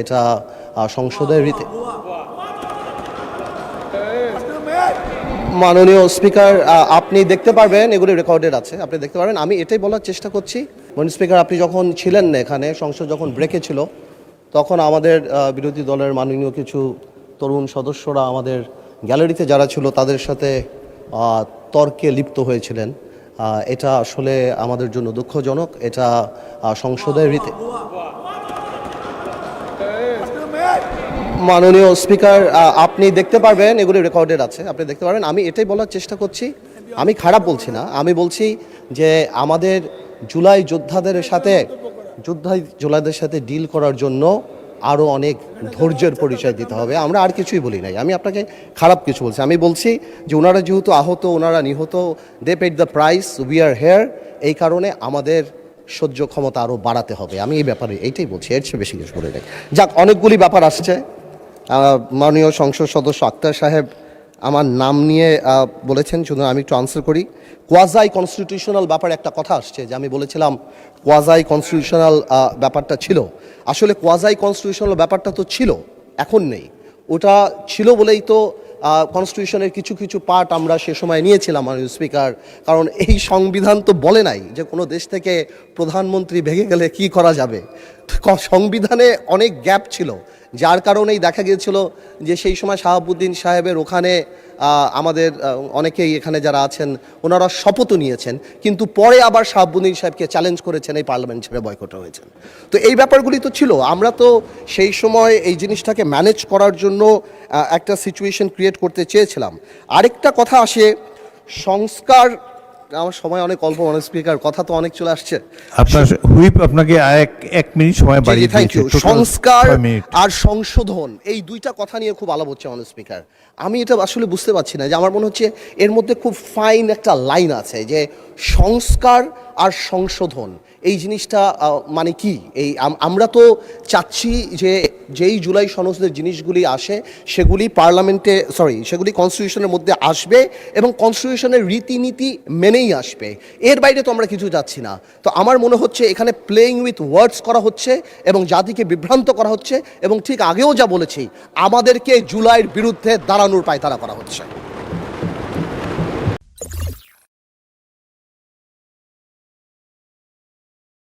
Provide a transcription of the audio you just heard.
এটা সংসদের রীতি। মাননীয় স্পিকার, আপনি দেখতে পারবেন, এগুলি রেকর্ডেড আছে, আপনি দেখতে পারবেন। আমি এটাই বলার চেষ্টা করছি, মাননীয় স্পিকার, আপনি যখন ছিলেন না এখানে, সংসদ যখন ব্রেকে ছিল, তখন আমাদের বিরোধী দলের মাননীয় কিছু তরুণ সদস্যরা আমাদের গ্যালারিতে যারা ছিল তাদের সাথে তর্কে লিপ্ত হয়েছিলেন। এটা আসলে আমাদের জন্য দুঃখজনক। এটা সংসদের রীতি। মাননীয় স্পিকার, আপনি দেখতে পারবেন, এগুলি রেকর্ডেড আছে, আপনি দেখতে পারবেন। আমি এটাই বলার চেষ্টা করছি, আমি খারাপ বলছি না, আমি বলছি যে আমাদের জুলাইদের সাথে ডিল করার জন্য আরও অনেক ধৈর্যের পরিচয় দিতে হবে। আমরা আর কিছুই বলি নাই, আমি আপনাকে খারাপ কিছু বলছি। আমি বলছি যে ওনারা যেহেতু আহত, ওনারা নিহত, they paid the price, we are here, এই কারণে আমাদের সহ্য ক্ষমতা আরও বাড়াতে হবে। আমি এই ব্যাপারে এইটাই বলছি, এর চেয়ে বেশি কিছু বলে নাই। যাক, অনেকগুলি ব্যাপার আসছে। মাননীয় সংসদ সদস্য আক্তার সাহেব আমার নাম নিয়ে বলেছেন, শুধু আমি একটু আনসার করি। কোয়াজাই কনস্টিটিউশনাল ব্যাপারে একটা কথা আসছে, যে আমি বলেছিলাম কোয়াজাই কনস্টিটিউশনাল ব্যাপারটা ছিল। আসলে কোয়াজাই কনস্টিটিউশনাল ব্যাপারটা তো ছিল, এখন নেই। ওটা ছিল বলেই তো কনস্টিটিউশনের কিছু কিছু পার্ট আমরা সে সময় নিয়েছিলাম, মাননীয় স্পিকার। কারণ এই সংবিধান তো বলে নাই যে কোনো দেশ থেকে প্রধানমন্ত্রী ভেঙে গেলে কি করা যাবে। সংবিধানে অনেক গ্যাপ ছিল, যার কারণেই দেখা গিয়েছিল যে সেই সময় শাহাবুদ্দিন সাহেবের ওখানে আমাদের অনেকেই এখানে যারা আছেন ওনারা শপথও নিয়েছেন, কিন্তু পরে আবার শাহাবুদ্দিন সাহেবকে চ্যালেঞ্জ করেছেন, এই পার্লামেন্ট ছেড়ে বয়কট হয়েছেন। তো এই ব্যাপারগুলি তো ছিল। আমরা তো সেই সময় এই জিনিসটাকে ম্যানেজ করার জন্য একটা সিচুয়েশন ক্রিয়েট করতে চেয়েছিলাম। আরেকটা কথা আসে, সংস্কার, আমার সময় অনেক অল্প, মাননীয় স্পিকার, কথা তো অনেক চলে আসছে। আপনার হুইপ আপনাকে এক মিনিট সময় বাড়িয়ে দিয়েছে। সংস্কার আর সংশোধন, এই দুইটা কথা নিয়ে খুব আলাপ হচ্ছে, মাননীয় স্পিকার। আমি এটা আসলে বুঝতে পারছি না, যে আমার মনে হচ্ছে এর মধ্যে খুব ফাইন একটা লাইন আছে, যে সংস্কার আর সংশোধন এই জিনিসটা মানে কি? আমরা তো চাচ্ছি যে যেই জুলাই সনদের জিনিসগুলি আসে সেগুলি পার্লামেন্টে, সেগুলি কনস্টিটিউশনের মধ্যে আসবে এবং কনস্টিটিউশনের রীতিনীতি মেনেই আসবে। এর বাইরে তো আমরা কিছু যাচ্ছি না। তো আমার মনে হচ্ছে এখানে প্লেইং উইথ ওয়ার্ডস করা হচ্ছে এবং জাতিকে বিভ্রান্ত করা হচ্ছে, এবং ঠিক আগেও যা বলেছি, আমাদেরকে জুলাইয়ের বিরুদ্ধে দাঁড়ানোর পায়তারা করা হচ্ছে।